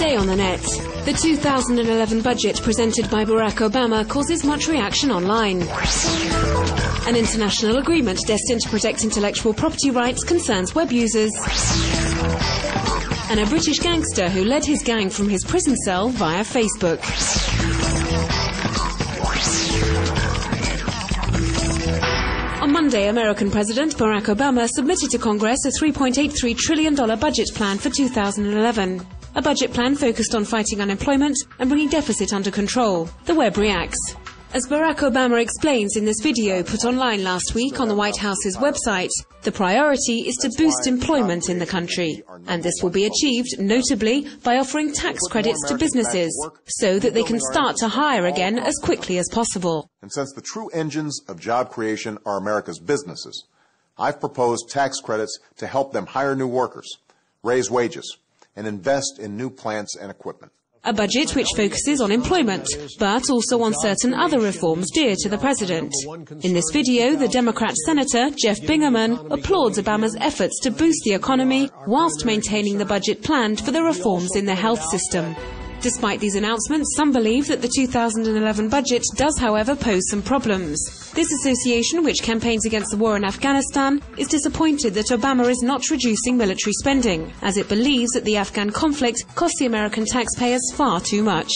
Today on the net, the 2011 budget presented by Barack Obama causes much reaction online. An international agreement destined to protect intellectual property rights concerns web users. And a British gangster who led his gang from his prison cell via Facebook. On Monday, American President Barack Obama submitted to Congress a $3.83 trillion budget plan for 2011. A budget plan focused on fighting unemployment and bringing deficit under control. The web reacts. As Barack Obama explains in this video put online last week on the White House's website, the priority is to boost employment in the country. And this will be achieved, notably, by offering tax credits to businesses so that they can start to hire again as quickly as possible. And since the true engines of job creation are America's businesses, I've proposed tax credits to help them hire new workers, raise wages, and invest in new plants and equipment. A budget which focuses on employment, but also on certain other reforms dear to the president. In this video, the Democrat Senator, Jeff Bingaman, applauds Obama's efforts to boost the economy whilst maintaining the budget planned for the reforms in the health system. Despite these announcements, some believe that the 2011 budget does, however, pose some problems. This association, which campaigns against the war in Afghanistan, is disappointed that Obama is not reducing military spending, as it believes that the Afghan conflict costs the American taxpayers far too much.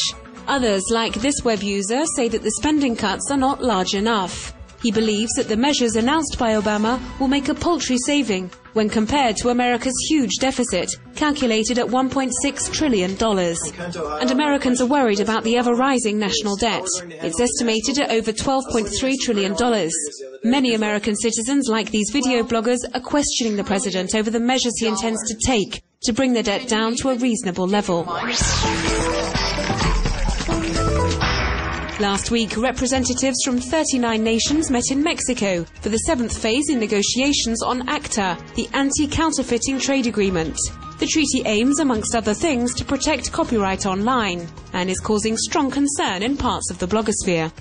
Others, like this web user, say that the spending cuts are not large enough. He believes that the measures announced by Obama will make a paltry saving when compared to America's huge deficit, calculated at $1.6 trillion. And Americans are worried about the ever-rising national debt. It's estimated at over $12.3 trillion. Many American citizens, like these video bloggers, are questioning the president over the measures he intends to take to bring the debt down to a reasonable level. Last week, representatives from 39 nations met in Mexico for the 7th phase in negotiations on ACTA, the anti-counterfeiting trade agreement. The treaty aims, amongst other things, to protect copyright online and is causing strong concern in parts of the blogosphere.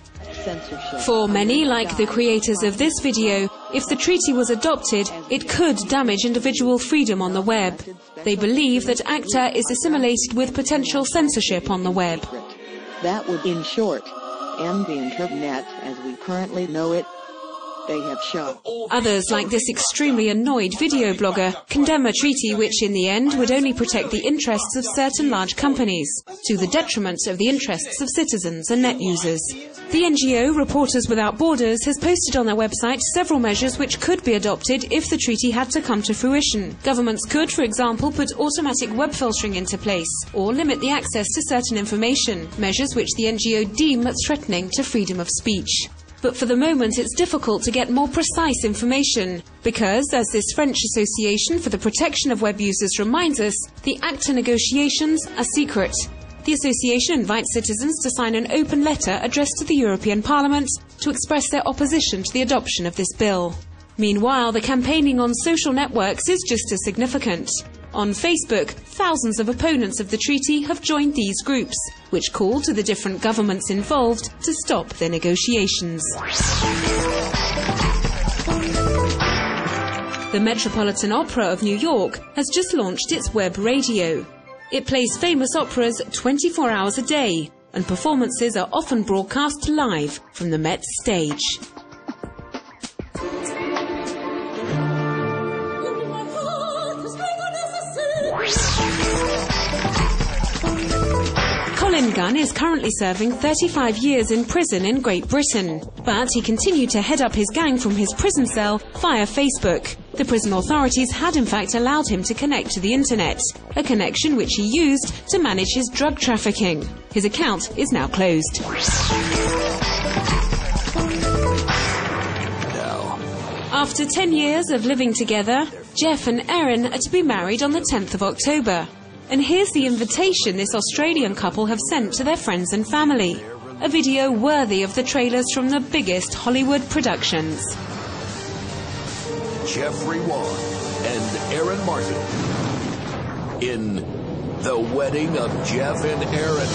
For many, like the creators of this video, if the treaty was adopted, it could damage individual freedom on the web. They believe that ACTA is assimilated with potential censorship on the web. That would, in short, end the internet as we currently know it, they have shown. Others, like this extremely annoyed video blogger, condemn a treaty which in the end would only protect the interests of certain large companies, to the detriment of the interests of citizens and net users. The NGO Reporters Without Borders has posted on their website several measures which could be adopted if the treaty had to come to fruition. Governments could, for example, put automatic web filtering into place, or limit the access to certain information, measures which the NGO deem threatening to freedom of speech. But for the moment, it's difficult to get more precise information because, as this French Association for the Protection of Web Users reminds us, the ACTA negotiations are secret. The association invites citizens to sign an open letter addressed to the European Parliament to express their opposition to the adoption of this bill. Meanwhile, the campaigning on social networks is just as significant. On Facebook, thousands of opponents of the treaty have joined these groups, which call to the different governments involved to stop their negotiations. The Metropolitan Opera of New York has just launched its web radio. It plays famous operas 24 hours a day, and performances are often broadcast live from the Met stage. Colin Gunn is currently serving 35 years in prison in Great Britain, but he continued to head up his gang from his prison cell via Facebook. The prison authorities had in fact allowed him to connect to the internet, a connection which he used to manage his drug trafficking. His account is now closed. After 10 years of living together, Jeff and Erin are to be married on the 10th of October. And here's the invitation this Australian couple have sent to their friends and family. A video worthy of the trailers from the biggest Hollywood productions. Jeffrey Wong and Aaron Martin in The Wedding of Jeff and Aaron.